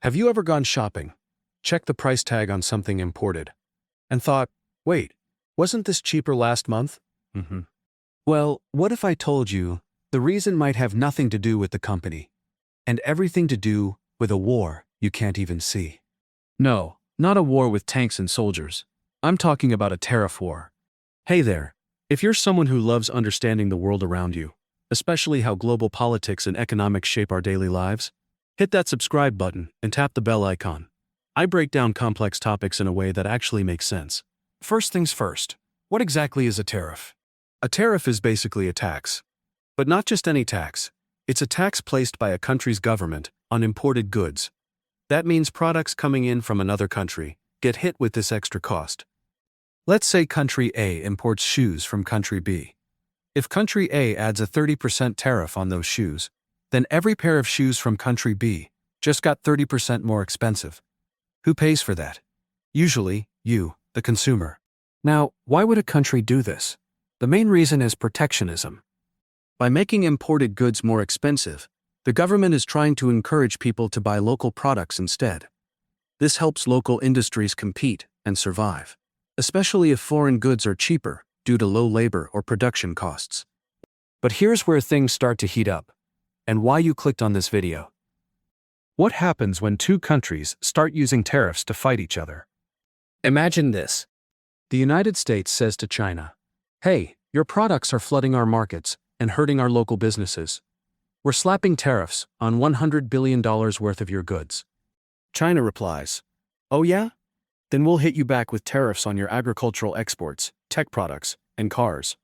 Have you ever gone shopping, checked the price tag on something imported, and thought, wait, wasn't this cheaper last month? Well, what if I told you the reason might have nothing to do with the company, and everything to do with a war you can't even see? No, not a war with tanks and soldiers. I'm talking about a tariff war. Hey there, if you're someone who loves understanding the world around you, especially how global politics and economics shape our daily lives, hit that subscribe button and tap the bell icon. I break down complex topics in a way that actually makes sense. First things first, what exactly is a tariff? A tariff is basically a tax. But not just any tax. It's a tax placed by a country's government on imported goods. That means products coming in from another country get hit with this extra cost. Let's say country A imports shoes from country B. If country A adds a 30% tariff on those shoes, then every pair of shoes from country B just got 30% more expensive. Who pays for that? Usually, you, the consumer. Now, why would a country do this? The main reason is protectionism. By making imported goods more expensive, the government is trying to encourage people to buy local products instead. This helps local industries compete and survive, especially if foreign goods are cheaper due to low labor or production costs. But here's where things start to heat up, and why you clicked on this video. What happens when two countries start using tariffs to fight each other? Imagine this. The United States says to China, "Hey, your products are flooding our markets and hurting our local businesses. We're slapping tariffs on $100 billion worth of your goods." China replies, "Oh yeah? Then we'll hit you back with tariffs on your agricultural exports, tech products, and cars."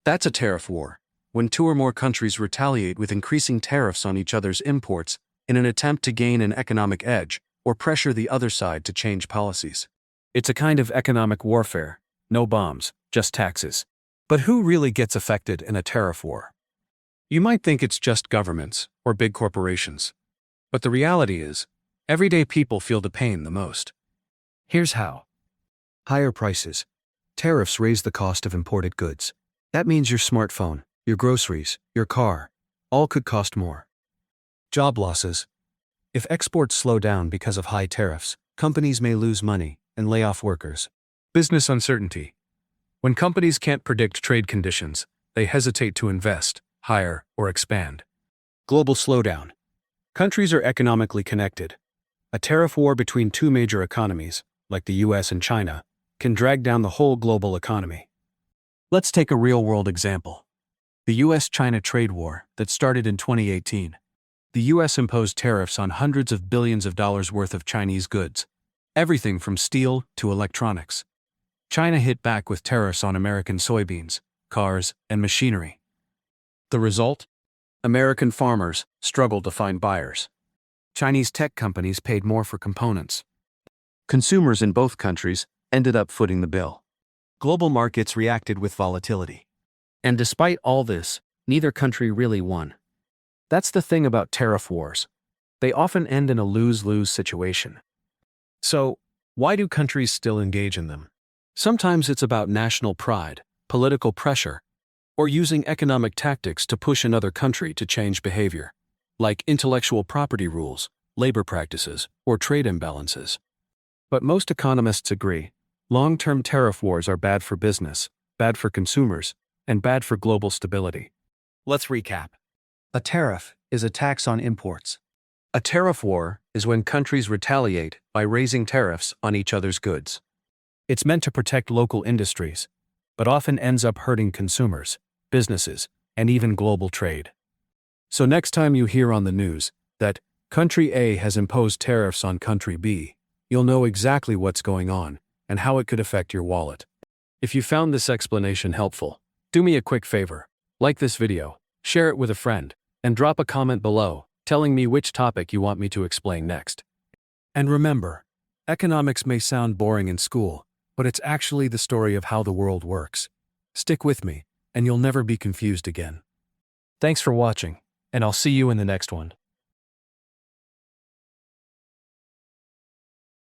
That's a tariff war, when two or more countries retaliate with increasing tariffs on each other's imports in an attempt to gain an economic edge or pressure the other side to change policies. It's a kind of economic warfare, no bombs, just taxes. But who really gets affected in a tariff war? You might think it's just governments or big corporations. But the reality is, everyday people feel the pain the most. Here's how. Higher prices. Tariffs raise the cost of imported goods. That means your smartphone, your groceries, your car, all could cost more. Job losses. If exports slow down because of high tariffs, companies may lose money and lay off workers. Business uncertainty. When companies can't predict trade conditions, they hesitate to invest, hire, or expand. Global slowdown. Countries are economically connected. A tariff war between two major economies, like the US and China, can drag down the whole global economy. Let's take a real-world example. The US-China trade war that started in 2018. The US imposed tariffs on hundreds of billions of dollars worth of Chinese goods, everything from steel to electronics. China hit back with tariffs on American soybeans, cars, and machinery. The result? American farmers struggled to find buyers. Chinese tech companies paid more for components. Consumers in both countries ended up footing the bill. Global markets reacted with volatility. And despite all this, neither country really won. That's the thing about tariff wars. They often end in a lose-lose situation. So, why do countries still engage in them? Sometimes it's about national pride, political pressure, or using economic tactics to push another country to change behavior, like intellectual property rules, labor practices, or trade imbalances. But most economists agree, long-term tariff wars are bad for business, bad for consumers, and bad for global stability. Let's recap. A tariff is a tax on imports. A tariff war is when countries retaliate by raising tariffs on each other's goods. It's meant to protect local industries, but often ends up hurting consumers, businesses, and even global trade. So next time you hear on the news that country A has imposed tariffs on country B, you'll know exactly what's going on and how it could affect your wallet. If you found this explanation helpful, do me a quick favor, like this video, share it with a friend, and drop a comment below telling me which topic you want me to explain next. And remember, economics may sound boring in school, but it's actually the story of how the world works. Stick with me, and you'll never be confused again. Thanks for watching, and I'll see you in the next one.